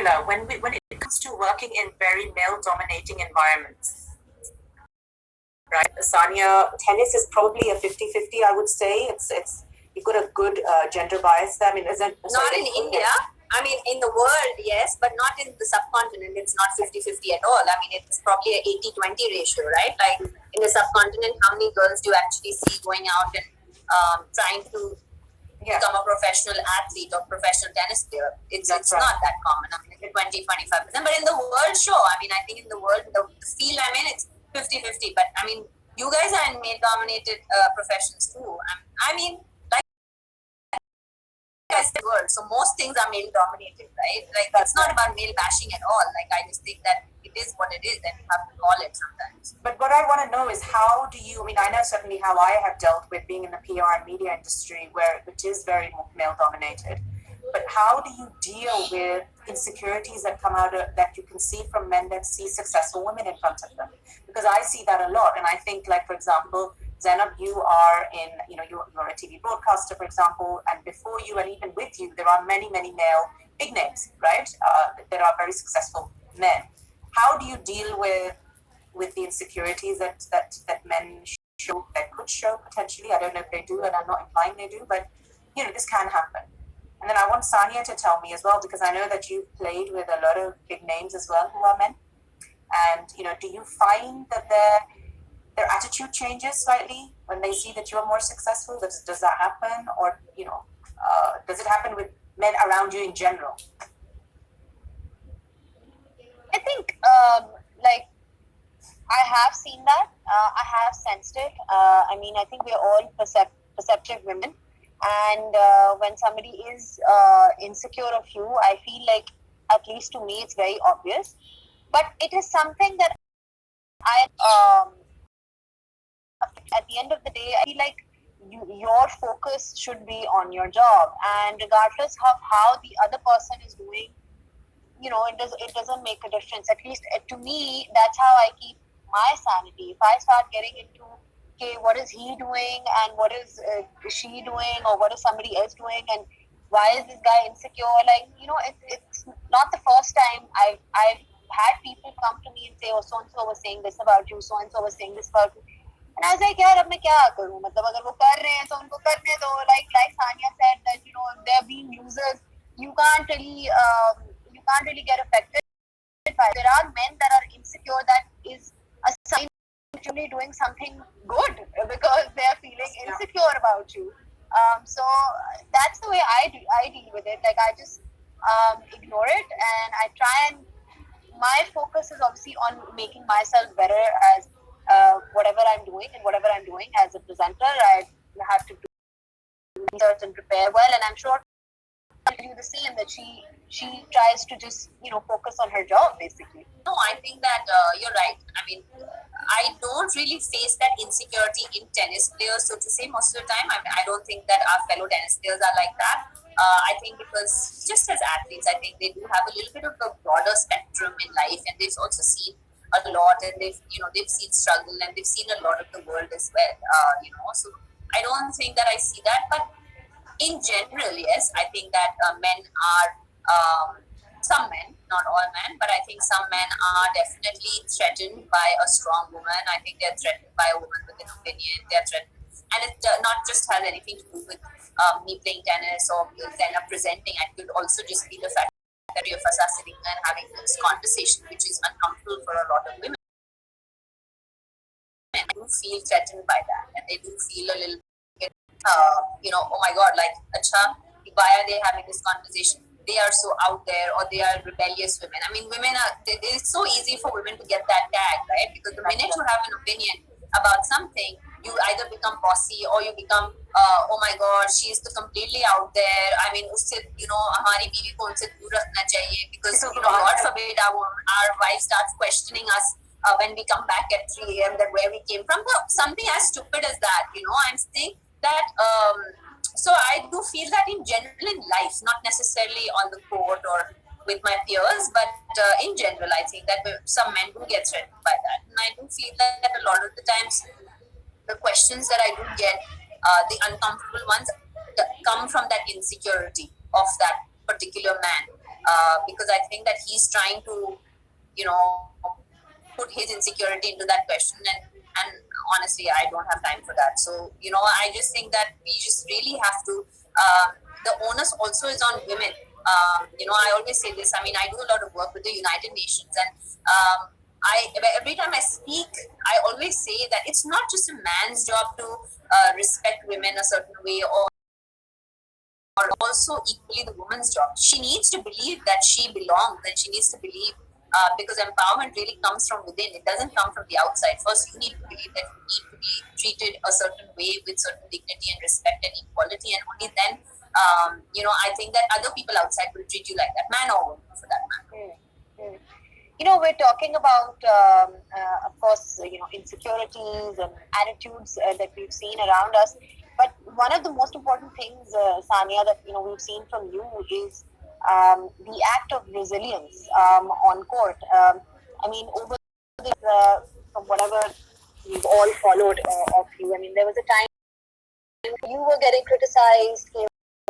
particular, when it comes to working in very male-dominating environments, right? Sania, tennis is probably a 50-50, I would say. It's you've got a good gender bias there. I mean, isn't not in India. I mean, in the world, yes, but not in the subcontinent. It's not 50-50 at all. I mean, it's probably an 80-20 ratio, right? Like in the subcontinent, how many girls do you actually see going out and trying to become a professional athlete or professional tennis player? It's right. Not that common. I mean, 20-25%. But in the world, sure. I mean, I think in the world, the field I'm in, it's 50-50. But I mean, you guys are in male-dominated professions too. I mean, the world. So most things are male dominated, right? Like that's not about male bashing at all. Like I just think that it is what it is and you have to call it sometimes. But what I want to know is how do you, I mean, I know certainly how I have dealt with being in the PR and media industry which is very male dominated. But how do you deal with insecurities that come out of, that you can see from men that see successful women in front of them? Because I see that a lot. And I think, like, for example, Zainab, you are in, you're a TV broadcaster, for example, and before you and even with you, there are many, many male big names, right? There are very successful men. How do you deal with the insecurities that men show, that could show potentially? I don't know if they do, and I'm not implying they do, but, this can happen. And then I want Sania to tell me as well, because I know that you've played with a lot of big names as well who are men. And, do you find that their attitude changes slightly when they see that you're more successful? Does that happen? Or, does it happen with men around you in general? I think, I have seen that. I have sensed it. I mean, I think we're all perceptive women. And when somebody is insecure of you, I feel like, at least to me, it's very obvious. But it is something that at the end of the day, I feel like your focus should be on your job, and regardless of how the other person is doing, it doesn't make a difference. At least to me, that's how I keep my sanity. If I start getting into, okay, what is he doing, and what is she doing, or what is somebody else doing, and why is this guy insecure? Like, it's not the first time I've had people come to me and say, oh, so and so was saying this about you, so and so was saying this about you. And I was like, yaar, ab main kya karu? Matlab, agar wo kar rahe hain, so unko karne do. Like Sania said, that they're being users. You can't really get affected by it. There are men that are insecure. That is a sign actually doing something good, because they're feeling insecure about you. So that's the way I deal with it. Like, I just ignore it, and I try and my focus is obviously on making myself better as whatever I'm doing, and whatever I'm doing as a presenter, I have to do research and prepare well, and I'm sure she'll do the same, that she tries to just focus on her job, basically. No, I think that you're right. I mean, I don't really face that insecurity in tennis players, so to say, most of the time. I don't think that our fellow tennis players are like that. I think because just as athletes, I think they do have a little bit of a broader spectrum in life, and they've also seen a lot, and they've seen struggle, and they've seen a lot of the world as well. So I don't think that I see that, but in general, yes, I think that men are some men, not all men, but I think some men are definitely threatened by a strong woman. I think they're threatened by a woman with an opinion. They're threatened, and it not just has anything to do with me playing tennis or then presenting. It could also just be the fact that three of us are sitting and having this conversation, which is uncomfortable for a lot of women. And do feel threatened by that, and they do feel a little bit, oh my God, like, acha, why are they having this conversation? They are so out there, or they are rebellious women. I mean, it's so easy for women to get that tag, right? Because the minute you have an opinion about something, you either become bossy or you become, oh my God, she's completely out there. I mean, usse, hamari biwi ko unse dur rakhna chahiye, because, God forbid our wife starts questioning us when we come back at 3 a.m. that where we came from. Something as stupid as that, I'm saying that, so I do feel that in general in life, not necessarily on the court or with my peers, but in general, I think that some men do get threatened by that. And I do feel that a lot of the times, the questions that I do get, the uncomfortable ones, come from that insecurity of that particular man. because I think that he's trying to, you know, put his insecurity into that question, and honestly, I don't have time for that. So, you know, I just think that we just really have to, the onus also is on women. You know, I always say this, I mean, I do a lot of work with the United Nations, and every time I speak, I always say that it's not just a man's job to respect women a certain way, or also equally the woman's job. She needs to believe that she belongs, and she needs to believe, because empowerment really comes from within. It doesn't come from the outside. First, you need to believe that you need to be treated a certain way with certain dignity and respect and equality, and only then, you know, I think that other people outside will treat you like that, man or woman for that matter. Mm. You know, we're talking about, of course, you know, insecurities and attitudes that we've seen around us. But one of the most important things, Sania, that you know we've seen from you is the act of resilience on court. I mean, over this, from whatever we've all followed of you, I mean, there was a time you were getting criticized.